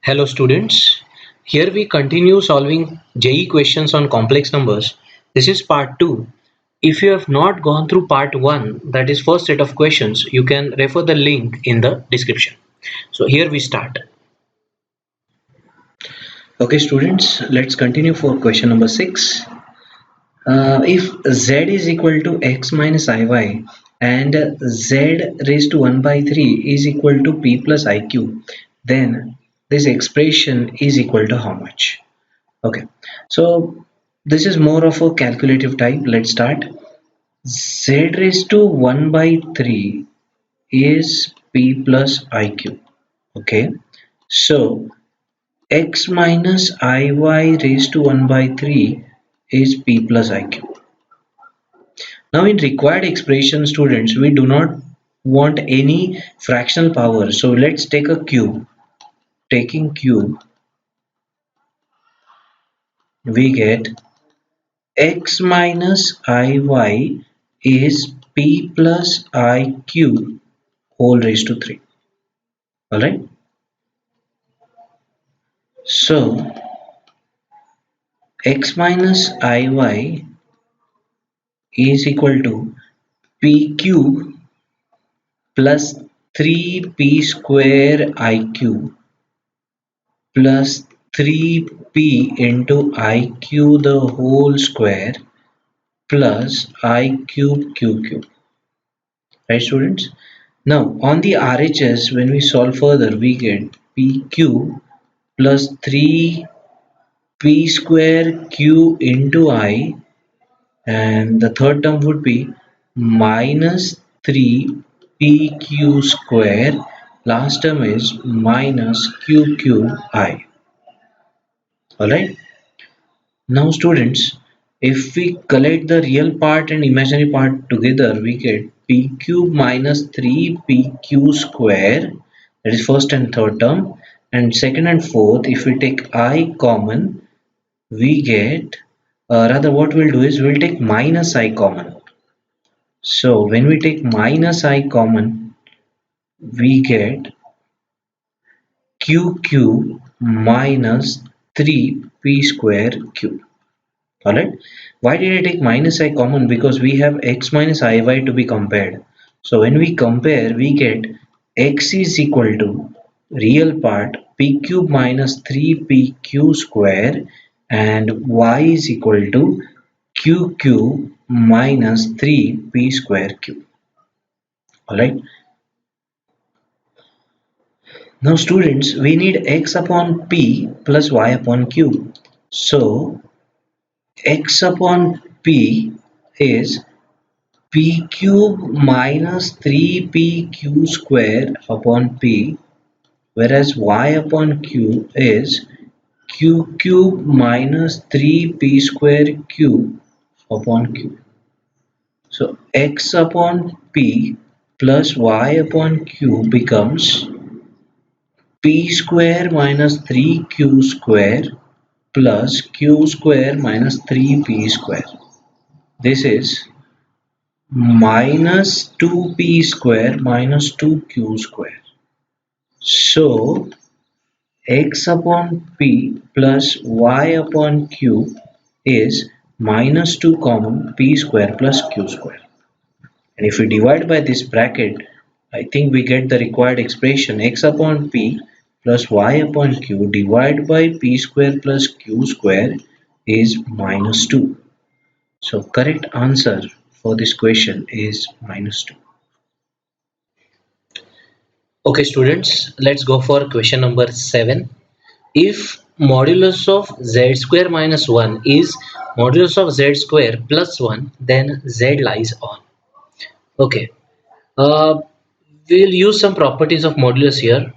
Hello students, here we continue solving JEE questions on complex numbers. This is part 2. If you have not gone through part 1, that is first set of questions, you can refer the link in the description. So here we start. Okay students, let's continue for question number 6. If z is equal to x minus iy and z raised to 1 by 3 is equal to p plus iq, then this expression is equal to how much? Okay, so this is more of a calculative type. Let's start. Z raised to 1 by 3 is p plus iq. Okay, so x minus iy raised to 1 by 3 is p plus iq. Now in required expression students, we do not want any fractional power. So let's take a cube. Taking cube, we get x minus iy is p plus iq whole raised to 3. Alright. So x minus iy is equal to p cube plus 3p square iq plus 3p into iq the whole square plus I cube q cube. Right students? Now on the RHS, when we solve further, we get p cube plus 3p square q into I, and the third term would be minus 3pq square. Last term is minus qq I. Alright. Now students, if we collect the real part and imaginary part together, we get p cube minus 3pq square, that is first and third term, and second and fourth, if we take I common, we get, rather what we'll do is we'll take minus I common. So when we take minus I common, we get q cube minus 3p square cube. Alright, why did I take minus I common? Because we have x minus iy to be compared. So when we compare, we get x is equal to real part p cube minus 3pq square and y is equal to q cube minus 3p square cube. Alright, now students, we need x upon p plus y upon q. So x upon p is p cube minus 3pq square upon p, whereas y upon q is q cube minus 3p square cube upon q. So x upon p plus y upon q becomes p square minus 3q square plus q square minus 3p square. This is minus 2p square minus 2q square. So x upon p plus y upon q is minus 2 common p square plus q square. And if we divide by this bracket, I think we get the required expression x upon p plus y upon q divided by p square plus q square is minus 2. So correct answer for this question is minus 2. Okay students, let's go for question number 7. If modulus of z square minus 1 is modulus of z square plus 1, then z lies on. Okay, uh, we'll use some properties of modulus here.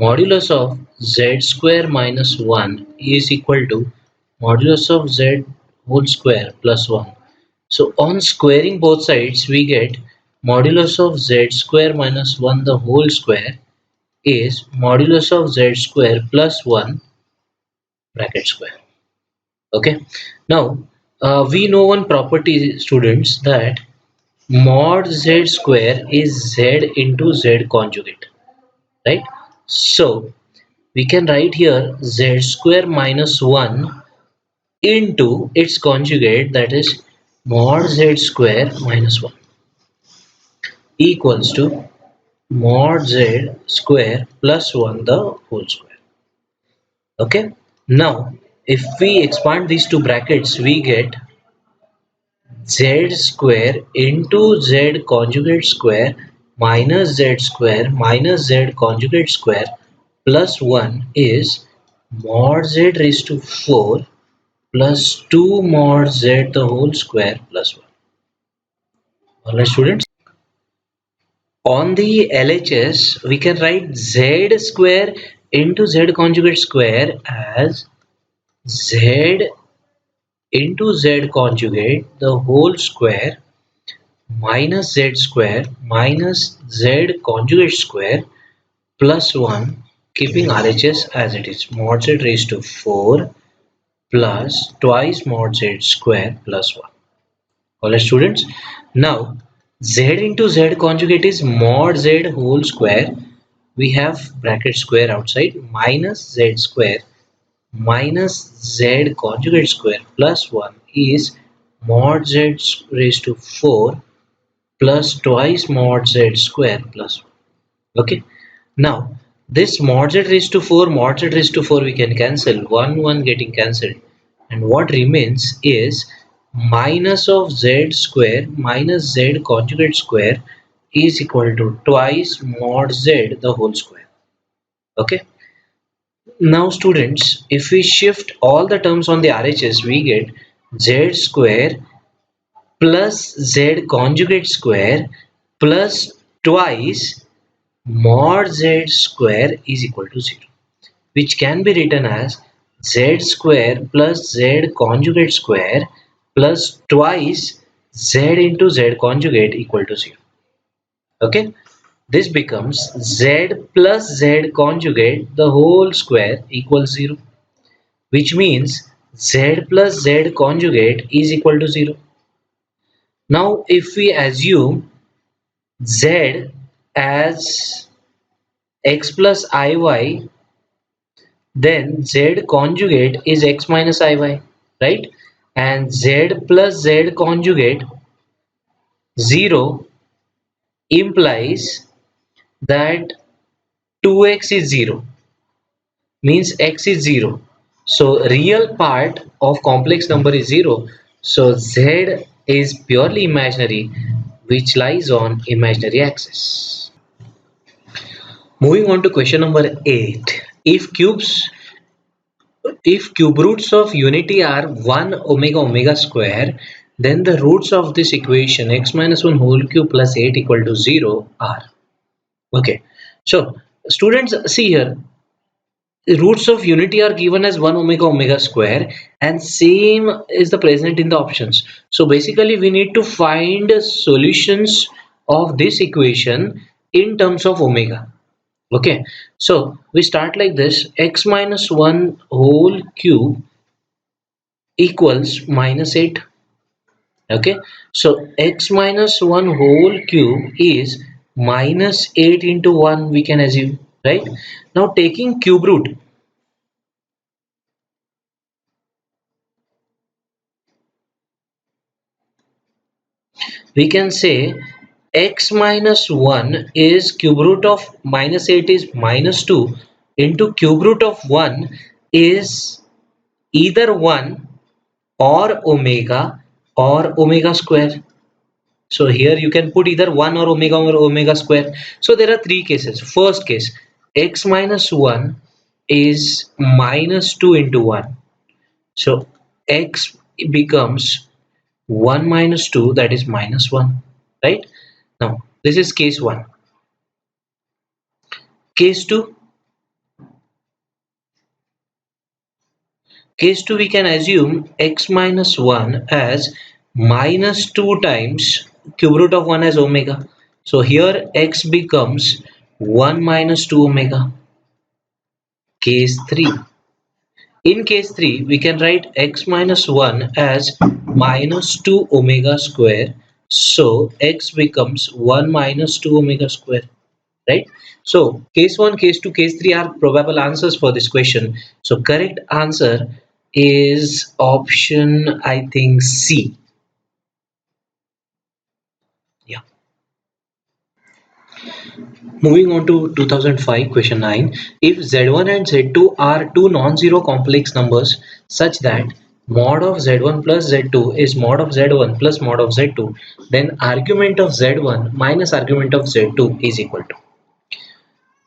Modulus of z square minus 1 is equal to modulus of z whole square plus 1. So on squaring both sides, we get modulus of z square minus 1 the whole square is modulus of z square plus 1 bracket square. Okay. Now, we know one property students, that mod z square is z into z conjugate. Right. So we can write here z square minus 1 into its conjugate, that is mod z square minus 1, equals to mod z square plus 1 the whole square. Okay, now if we expand these two brackets, we get z square into z conjugate square minus z conjugate square plus 1 is mod z raised to 4 plus 2 mod z the whole square plus 1. Alright students, on the LHS we can write z square into z conjugate square as z into z conjugate the whole square minus z square minus z conjugate square plus 1, keeping RHS as it is, mod z raised to 4 plus twice mod z square plus 1. Alright students, now z into z conjugate is mod z whole square, we have bracket square outside, minus z square minus z conjugate square plus 1 is mod z raised to 4 plus twice mod z square plus 1. Okay, now this mod z raised to 4, mod z raised to 4 we can cancel, 1 getting cancelled, and what remains is minus of z square minus z conjugate square is equal to twice mod z the whole square. Okay, now students, if we shift all the terms on the RHS, we get z square plus z conjugate square plus twice mod z square is equal to 0, which can be written as z square plus z conjugate square plus twice z into z conjugate equal to 0. Okay, this becomes z plus z conjugate the whole square equals 0, which means z plus z conjugate is equal to 0. Now if we assume z as x plus iy, then z conjugate is x minus iy, right? And z plus z conjugate 0 implies that 2x is 0, means x is 0. So real part of complex number is 0. So z is purely imaginary, which lies on imaginary axis. Moving on to question number 8. If cube roots of unity are 1 omega omega square, then the roots of this equation x minus 1 whole cube plus 8 equal to 0 are. Okay, so students, see here, the roots of unity are given as 1 omega omega square, and same is the present in the options. So basically we need to find solutions of this equation in terms of omega. Okay, so we start like this, x minus 1 whole cube equals minus 8. Okay, so x minus 1 whole cube is minus 8 into 1, we can assume, right? Now taking cube root, we can say x minus 1 is cube root of minus 8 is minus 2 into cube root of 1 is either 1 or omega square. So here you can put either 1 or omega square. So there are three cases. First case, x minus 1 is minus 2 into 1. So x becomes 1 minus 2, that is minus 1, right? Now this is case 1. Case 2, we can assume x minus 1 as minus 2 times cube root of 1 as omega. So here x becomes 1 minus 2 omega. Case 3. In case 3, we can write x minus 1 as minus 2 omega square. So x becomes 1 minus 2 omega square. right? So case 1, case 2, case 3 are probable answers for this question. So correct answer is option, I think, C. Yeah. Moving on to 2005 question 9. If Z1 and Z2 are two non-zero complex numbers such that mod of Z1 plus Z2 is mod of Z1 plus mod of Z2, then argument of Z1 minus argument of Z2 is equal to.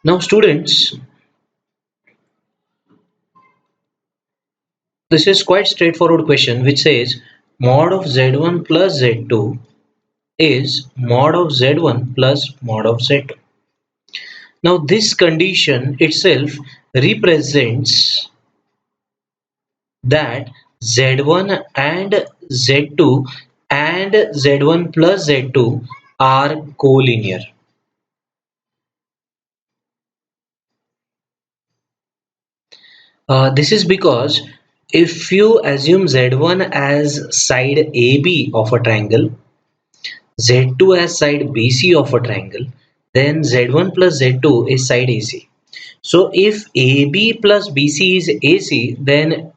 Now students, this is quite straightforward question which says mod of Z1 plus Z2 is mod of Z1 plus mod of Z2. Now this condition itself represents that Z1 and Z2 and Z1 plus Z2 are collinear. This is because if you assume Z1 as side AB of a triangle, Z2 as side BC of a triangle, then Z1 plus Z2 is side AC. So if AB plus BC is AC, then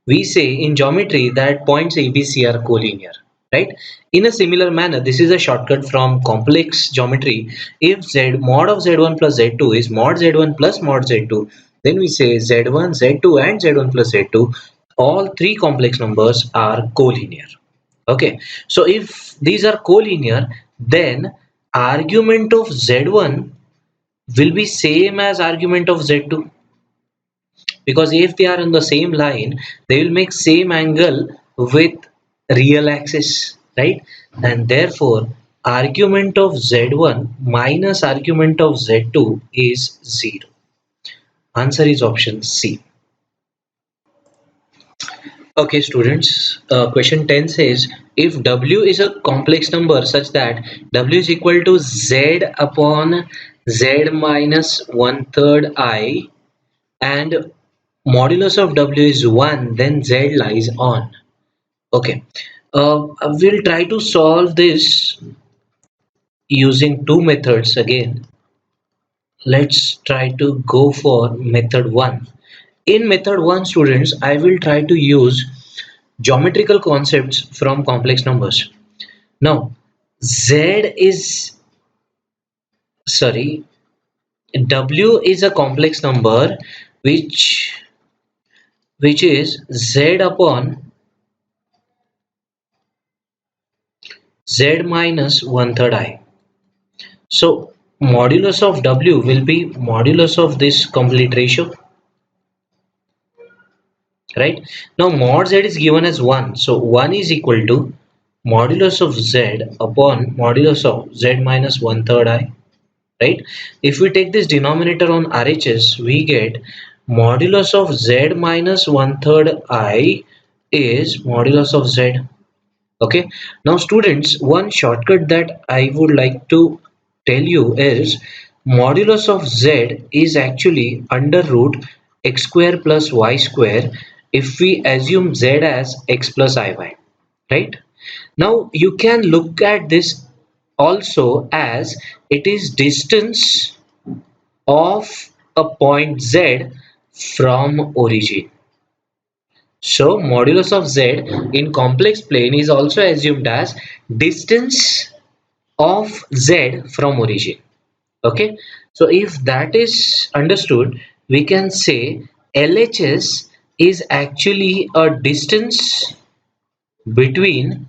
we say in geometry that points ABC are collinear, right? In a similar manner, this is a shortcut from complex geometry. If Z mod of Z1 plus Z2 is mod Z1 plus mod Z2, then we say Z1, Z2 and Z1 plus Z2, all three complex numbers are collinear. Okay, so if these are collinear, then argument of Z1 will be same as argument of Z2, because if they are on the same line they will make same angle with real axis, right? And therefore argument of Z1 minus argument of Z2 is 0. Answer is option C. Okay students, question 10 says if W is a complex number such that W is equal to Z upon Z minus 1/3 I and modulus of W is 1, then Z lies on. Okay, we'll try to solve this using two methods again. Let's try to go for method 1. In method 1 students, I will try to use geometrical concepts from complex numbers. Now, Z is, sorry, W is a complex number which is Z upon Z minus 1/3 I. So modulus of W will be modulus of this complete ratio, right? Now mod Z is given as 1. So 1 is equal to modulus of Z upon modulus of Z minus 1/3 I, right? If we take this denominator on RHS, we get modulus of Z minus 1/3 I is modulus of Z. Okay, now students, one shortcut that I would like to tell you is modulus of Z is actually under root x square plus y square if we assume Z as x plus iy, right? Now you can look at this also as it is distance of a point Z from origin. So modulus of Z in complex plane is also assumed as distance of Z from origin. Okay, so if that is understood, we can say LHS is actually a distance between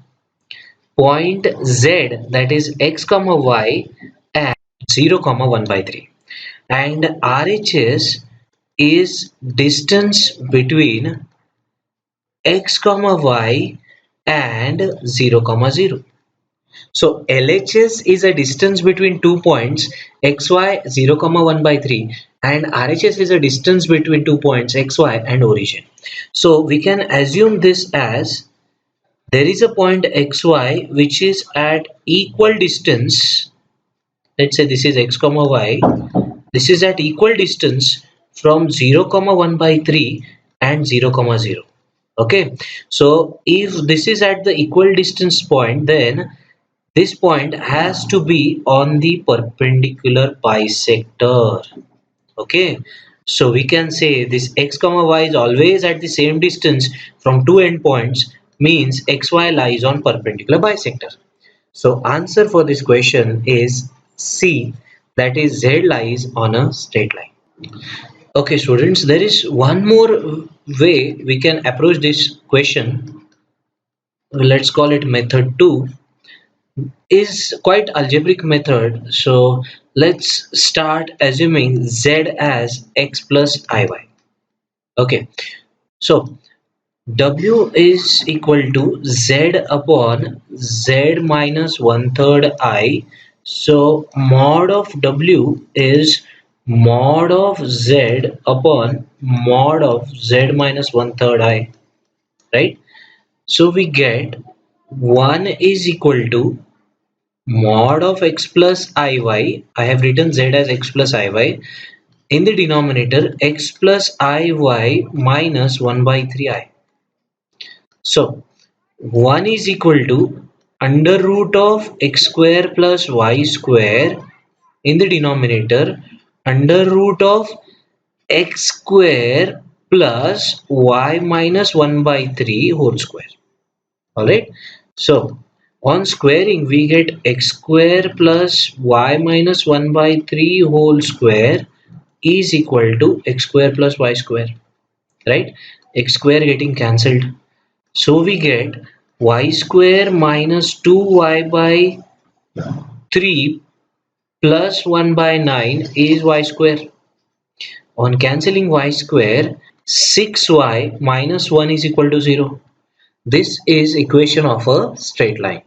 point Z, that is x comma y, and 0 comma 1 by 3, and RHS is distance between x comma y and 0 comma 0. So LHS is a distance between 2 points xy 0 comma 1 by 3, and RHS is a distance between 2 points xy and origin. So we can assume this as there is a point xy which is at equal distance. Let's say this is x comma y. This is at equal distance from 0 comma 1 by 3 and 0 comma 0. Okay, so if this is at the equal distance point, then This point has to be on the perpendicular bisector. Okay, so we can say this x comma y is always at the same distance from two endpoints, means xy lies on perpendicular bisector. So answer for this question is C, that is z lies on a straight line. Okay students, there is one more way we can approach this question. Let's call it method 2, is quite algebraic method. So let's start assuming z as x plus iy. Okay, so w is equal to z upon z minus one third I. So mod of w is mod of z upon mod of z minus one third I, right? So we get 1 is equal to mod of x plus iy. I have written z as x plus iy. In the denominator, x plus iy minus 1 by 3i. So 1 is equal to under root of x square plus y square, in the denominator under root of x square plus y minus 1 by 3 whole square. Alright, so on squaring we get x square plus y minus 1 by 3 whole square is equal to x square plus y square, right? X square getting cancelled, so we get y square minus 2y by 3 plus 1 by 9 is y square. On cancelling y square, 6y minus 1 is equal to 0. This is equation of a straight line.